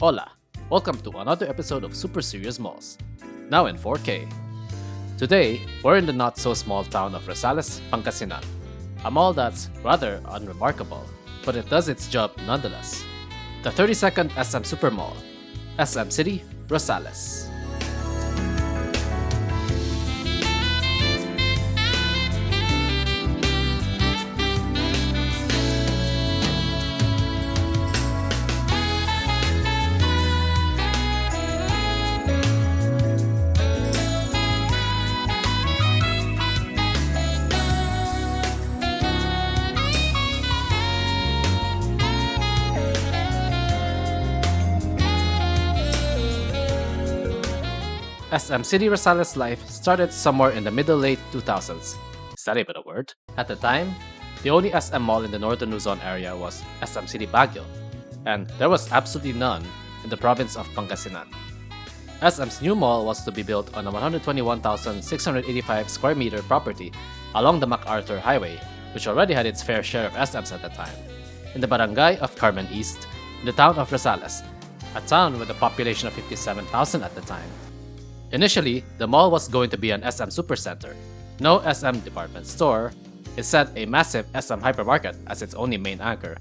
Hola! Welcome to another episode of Super Serious Malls, now in 4K. Today, we're in the not-so-small town of Rosales, Pangasinan, a mall that's rather unremarkable, but it does its job nonetheless. The 32nd SM Supermall, SM City, Rosales. SM City Rosales' life started somewhere in the middle-late 2000s. Is that even a word? At the time, the only SM mall in the northern Luzon area was SM City Baguio, and there was absolutely none in the province of Pangasinan. SM's new mall was to be built on a 121,685 square meter property along the MacArthur Highway, which already had its fair share of SMs at the time, in the barangay of Carmen East, in the town of Rosales, a town with a population of 57,000 at the time. Initially, the mall was going to be an SM supercenter, no SM department store, instead a massive SM hypermarket as its only main anchor.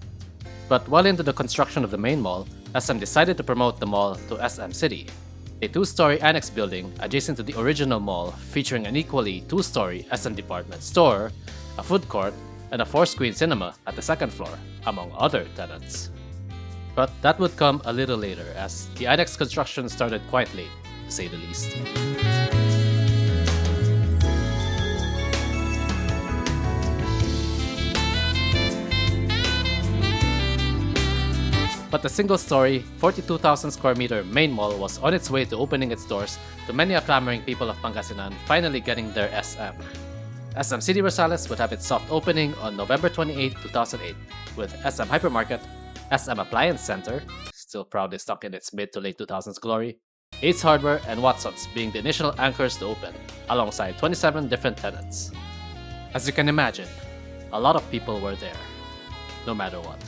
But well into the construction of the main mall, SM decided to promote the mall to SM City, a two-story annex building adjacent to the original mall featuring an equally two-story SM department store, a food court, and a four-screen cinema at the second floor, among other tenants. But that would come a little later as the annex construction started quite late, to say the least. But the single-story, 42,000 square meter main mall was on its way to opening its doors to many clamoring people of Pangasinan finally getting their SM. SM City Rosales would have its soft opening on November 28, 2008, with SM Hypermarket, SM Appliance Center, still proudly stuck in its mid to late 2000s glory, Ace Hardware, and Watsons being the initial anchors to open, alongside 27 different tenants. As you can imagine, a lot of people were there, no matter what.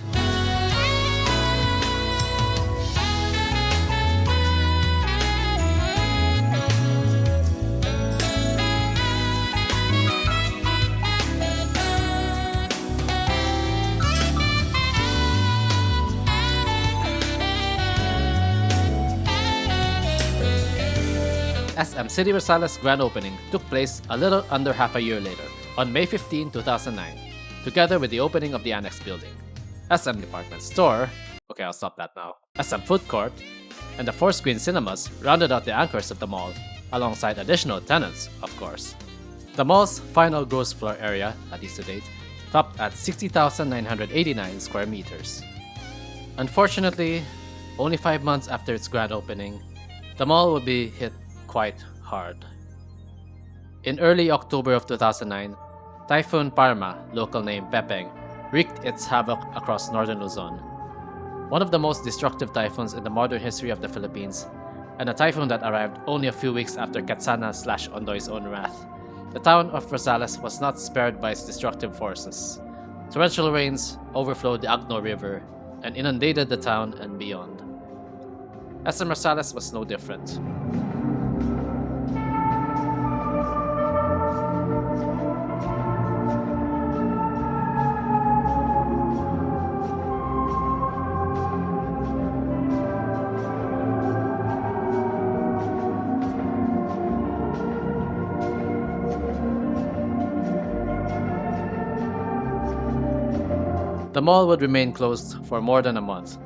SM City Rosales' grand opening took place a little under half a year later, on May 15, 2009, together with the opening of the annex building, SM Department Store, okay I'll stop that now, SM Food Court, and the four-screen cinemas rounded out the anchors of the mall, alongside additional tenants, of course. The mall's final gross floor area, at least to date, topped at 60,989 square meters. Unfortunately, only 5 months after its grand opening, the mall would be hit quite hard. In early October of 2009, Typhoon Parma, local name Pepeng, wreaked its havoc across northern Luzon. One of the most destructive typhoons in the modern history of the Philippines, and a typhoon that arrived only a few weeks after Katsana/Ondoy's own wrath. The town of Rosales was not spared by its destructive forces. Torrential rains overflowed the Agno River and inundated the town and beyond. SM Rosales was no different. The mall would remain closed for more than a month,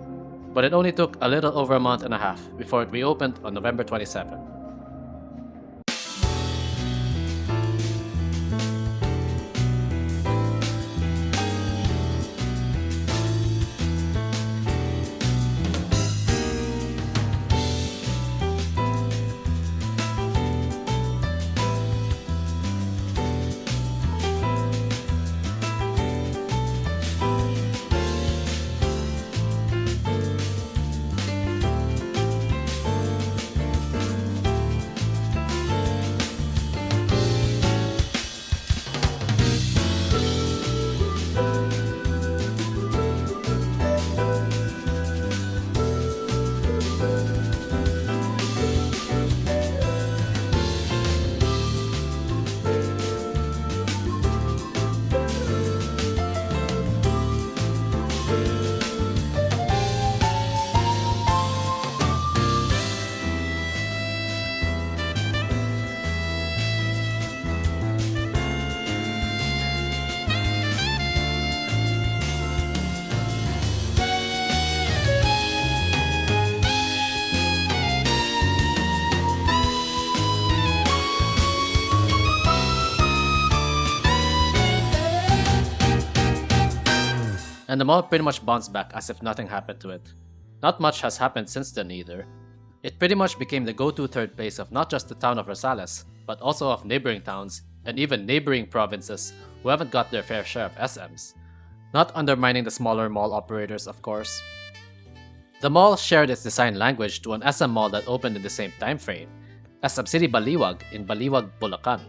but it only took a little over a month and a half before it reopened on November 27. and the mall pretty much bounced back as if nothing happened to it. Not much has happened since then either. It pretty much became the go-to third place of not just the town of Rosales, but also of neighboring towns and even neighboring provinces who haven't got their fair share of SMs. Not undermining the smaller mall operators, of course. The mall shared its design language to an SM mall that opened in the same time frame, SM City Baliwag in Baliwag, Bulacan.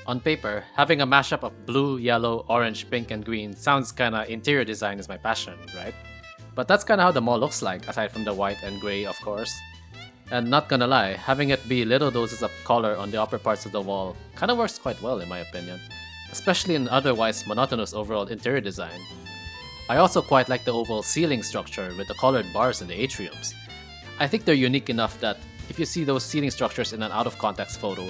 On paper, having a mashup of blue, yellow, orange, pink, and green sounds kinda interior design is my passion, right? But that's kinda how the mall looks like, aside from the white and grey, of course. And not gonna lie, having it be little doses of color on the upper parts of the wall kinda works quite well in my opinion, especially in otherwise monotonous overall interior design. I also quite like the oval ceiling structure with the colored bars in the atriums. I think they're unique enough that if you see those ceiling structures in an out-of-context photo,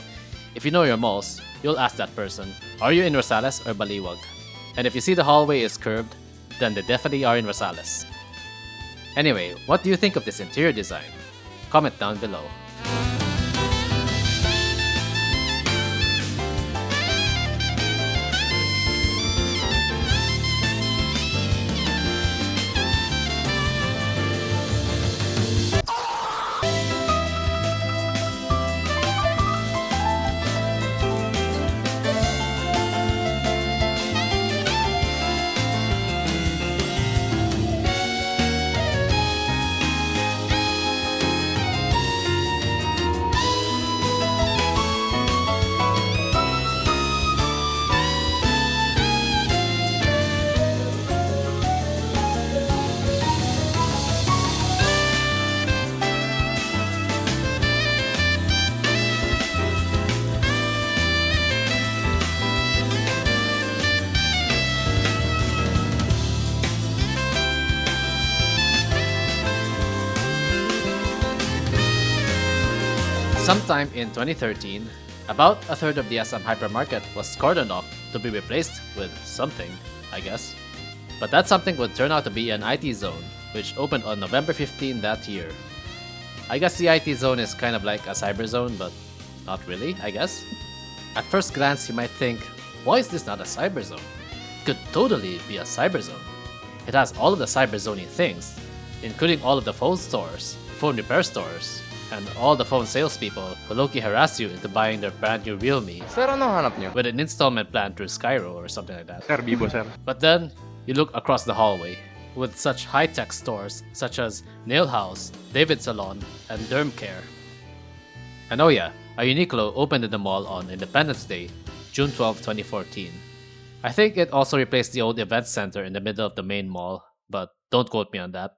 if you know your malls, you'll ask that person, are you in Rosales or Baliwag? And if you see the hallway is curved, then they definitely are in Rosales. Anyway, what do you think of this interior design? Comment down below. Sometime in 2013, about a third of the SM hypermarket was cordoned off to be replaced with something, I guess. But that something would turn out to be an IT zone, which opened on November 15 that year. I guess the IT zone is kind of like a cyber zone, but not really, I guess. At first glance, you might think, why is this not a cyber zone? It could totally be a cyber zone. It has all of the cyber zoning things, including all of the phone stores, phone repair stores, and all the phone salespeople who low-key harass you into buying their brand new Realme Sir, ano hanap nyo? with an installment plan through Skyro or something like that. Sir, Bibo, sir. But then, you look across the hallway, with such high-tech stores such as Nail House, David Salon, and Derm Care. And oh yeah, a Uniqlo opened in the mall on Independence Day, June 12, 2014. I think it also replaced the old event center in the middle of the main mall, but don't quote me on that.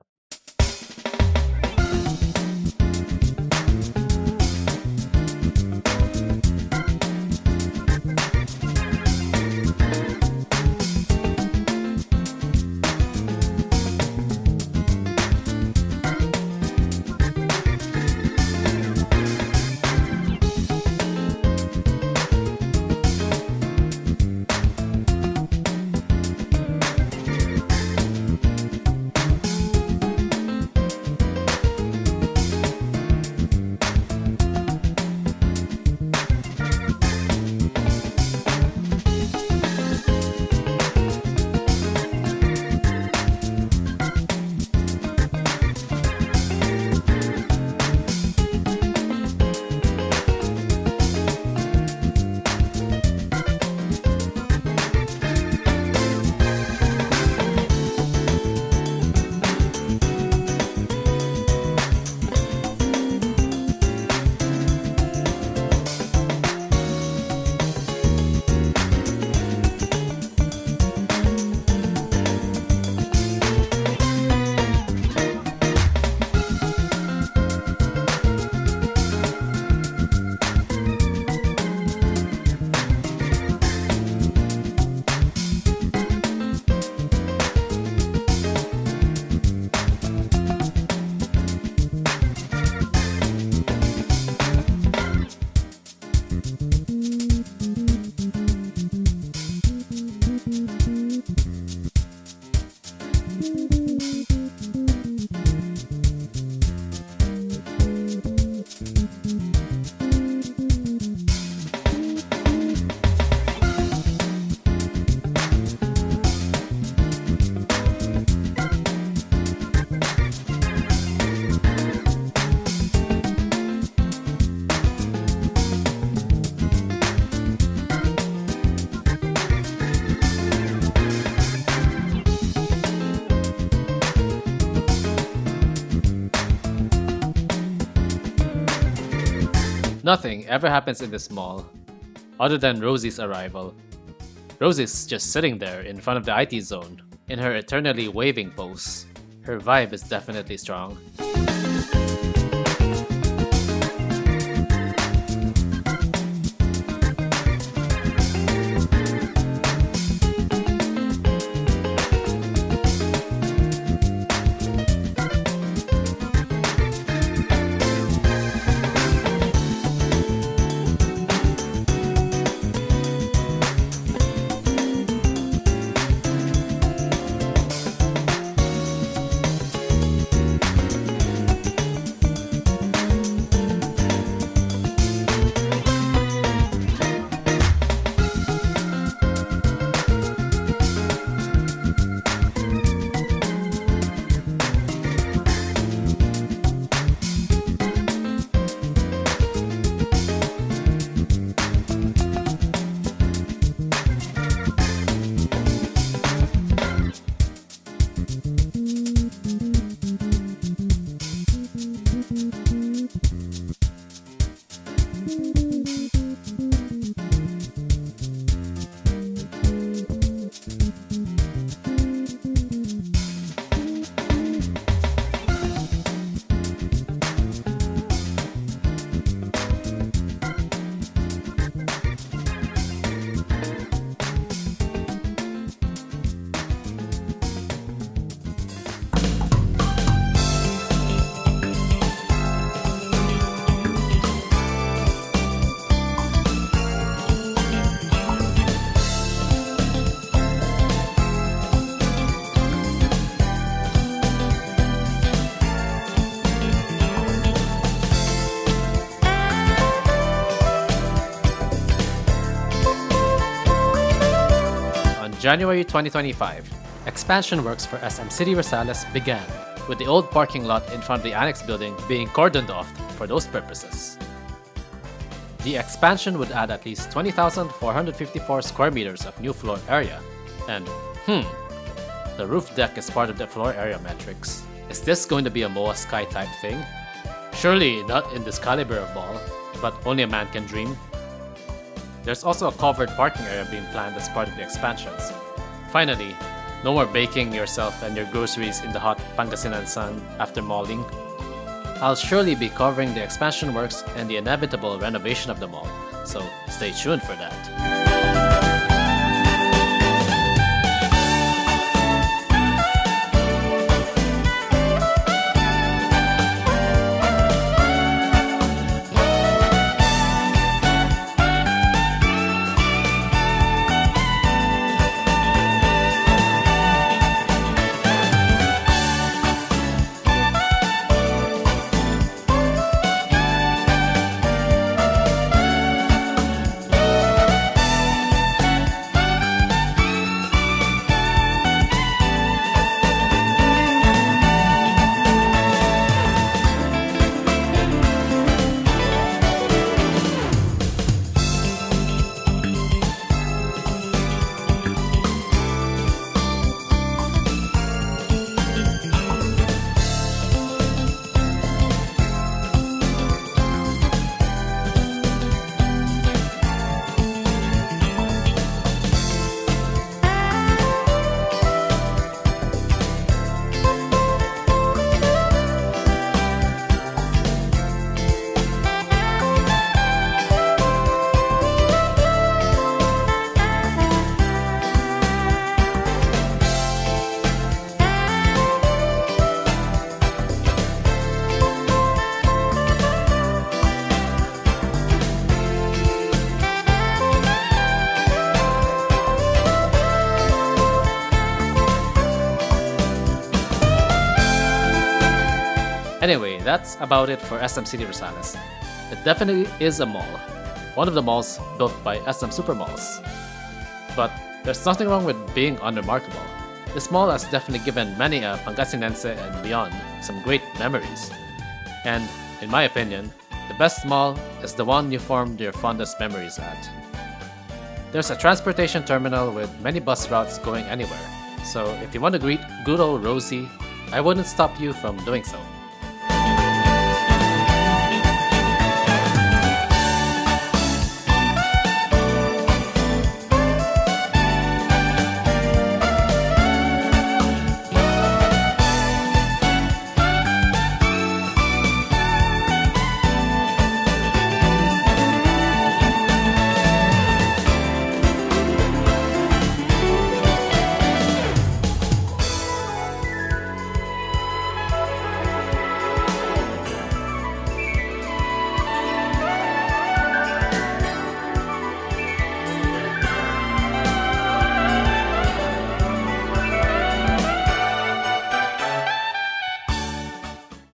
nothing ever happens in this mall other than Rosie's arrival. Rosie's just sitting there in front of the IT zone in her eternally waving pose. Her vibe is definitely strong. January 2025, expansion works for SM City Rosales began, with the old parking lot in front of the annex building being cordoned off for those purposes. The expansion would add at least 20,454 square meters of new floor area, and the roof deck is part of the floor area metrics. Is this going to be a MOA Sky type thing? Surely not in this caliber of mall, but only a man can dream. There's also a covered parking area being planned as part of the expansions. Finally, no more baking yourself and your groceries in the hot Pangasinan sun after malling. I'll surely be covering the expansion works and the inevitable renovation of the mall, so stay tuned for that. Anyway, that's about it for SM City Rosales. It definitely is a mall, one of the malls built by SM Supermalls. But there's nothing wrong with being unremarkable. This mall has definitely given many a Pangasinense and beyond some great memories. And, in my opinion, the best mall is the one you formed your fondest memories at. There's a transportation terminal with many bus routes going anywhere, so if you want to greet good old Rosie, I wouldn't stop you from doing so.